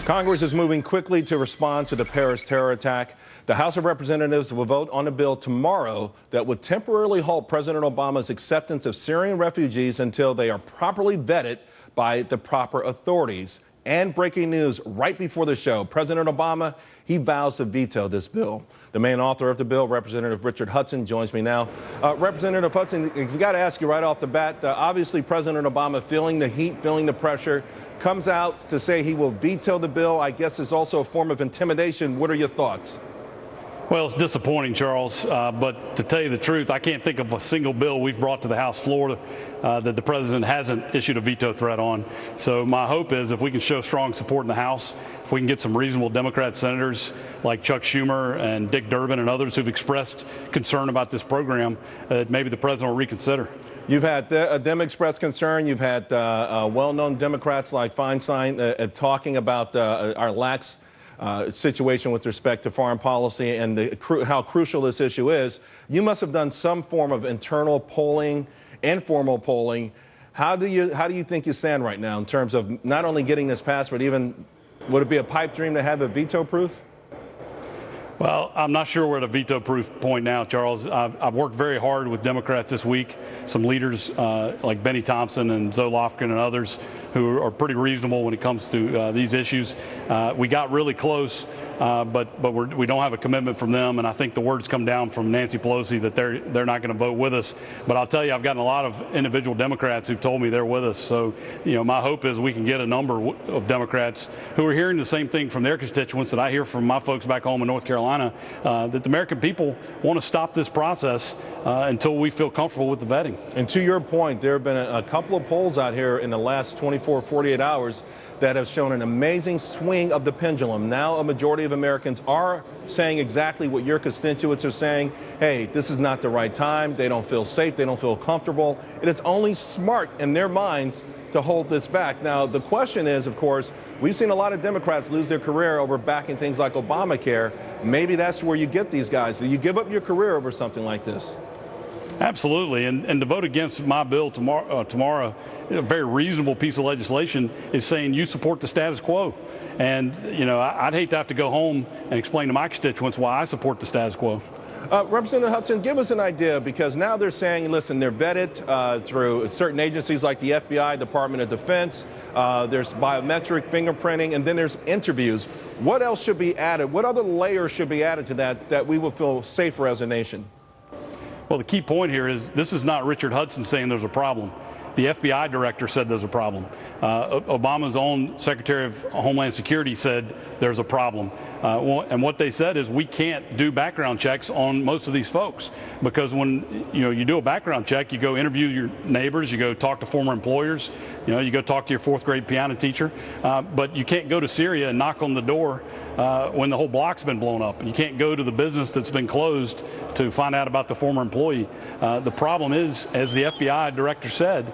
Congress is moving quickly to respond to the Paris terror attack. The House of Representatives will vote on a bill tomorrow that would temporarily halt President Obama's acceptance of Syrian refugees until they are properly vetted by the proper authorities. And breaking news right before the show, President Obama, he vows to veto this bill. The main author of the bill, Representative Richard Hudson, joins me now. Representative Hudson, we've got to ask you right off the bat, obviously President Obama feeling the heat, feeling the pressure, comes out to say he will veto the bill. I guess it's also a form of intimidation. What are your thoughts? Well, it's disappointing, Charles, but to tell you the truth, I can't think of a single bill we've brought to the House floor that the president hasn't issued a veto threat on. So my hope is if we can show strong support in the House, if we can get some reasonable Democrat senators like Chuck Schumer and Dick Durbin and others who've expressed concern about this program, maybe the president will reconsider. You've had them express concern. You've had well-known Democrats like Feinstein talking about our lax situation with respect to foreign policy and how crucial this issue is. You must have done some form of internal polling, informal polling. How do you think you stand right now in terms of not only getting this passed, but even would it be a pipe dream to have it veto proof? Well, I'm not sure we're at a veto-proof point now, Charles. I've worked very hard with Democrats this week, some leaders like Benny Thompson and Zoe Lofgren and others who are pretty reasonable when it comes to these issues. We got really close, but we don't have a commitment from them, and I think the word's come down from Nancy Pelosi that they're not going to vote with us. But I'll tell you, I've gotten a lot of individual Democrats who've told me they're with us. So, my hope is we can get a number of Democrats who are hearing the same thing from their constituents that I hear from my folks back home in North Carolina. That the American people want to stop this process until we feel comfortable with the vetting. And to your point, there have been a couple of polls out here in the last 24, 48 hours that have shown an amazing swing of the pendulum. Now a majority of Americans are saying exactly what your constituents are saying. Hey, this is not the right time. They don't feel safe. They don't feel comfortable. And it's only smart in their minds to hold this back. Now, the question is, of course, we've seen a lot of Democrats lose their career over backing things like Obamacare. Maybe that's where you get these guys. Do you give up your career over something like this? Absolutely. And to vote against my bill tomorrow, a very reasonable piece of legislation, is saying you support the status quo. And, I'd hate to have to go home and explain to my constituents why I support the status quo. Representative Hudson, give us an idea, because now they're saying, listen, they're vetted through certain agencies like the FBI, Department of Defense. There's biometric fingerprinting, and then there's interviews. What else should be added? What other layers should be added to that we will feel safer as a nation? Well, the key point here is this is not Richard Hudson saying there's a problem. The FBI director said there's a problem. Obama's own Secretary of Homeland Security said there's a problem. And what they said is we can't do background checks on most of these folks, because when you do a background check, you go interview your neighbors, you go talk to former employers, you go talk to your fourth grade piano teacher, but you can't go to Syria and knock on the door when the whole block's been blown up. You can't go to the business that's been closed to find out about the former employee. The problem is, as the FBI director said,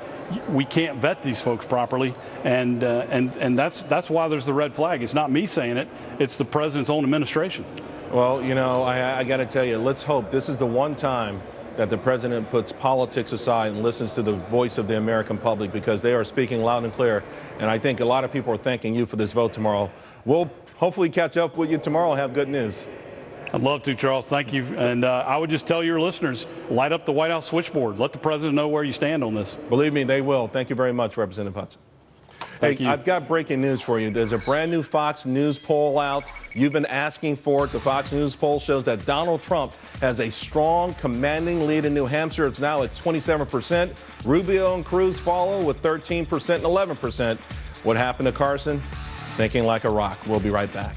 we can't vet these folks properly, and that's why there's the red flag. It's not me saying it; it's the president's own administration. Well, I got to tell you, let's hope this is the one time that the president puts politics aside and listens to the voice of the American public, because they are speaking loud and clear. And I think a lot of people are thanking you for this vote tomorrow. We'll hopefully catch up with you tomorrow and have good news. I'd love to, Charles. Thank you. And I would just tell your listeners, light up the White House switchboard. Let the president know where you stand on this. Believe me, they will. Thank you very much, Representative Hudson. Thank you. I've got breaking news for you. There's a brand new Fox News poll out. You've been asking for it. The Fox News poll shows that Donald Trump has a strong, commanding lead in New Hampshire. It's now at 27%. Rubio and Cruz follow with 13% and 11%. What happened to Carson? Sinking like a rock. We'll be right back.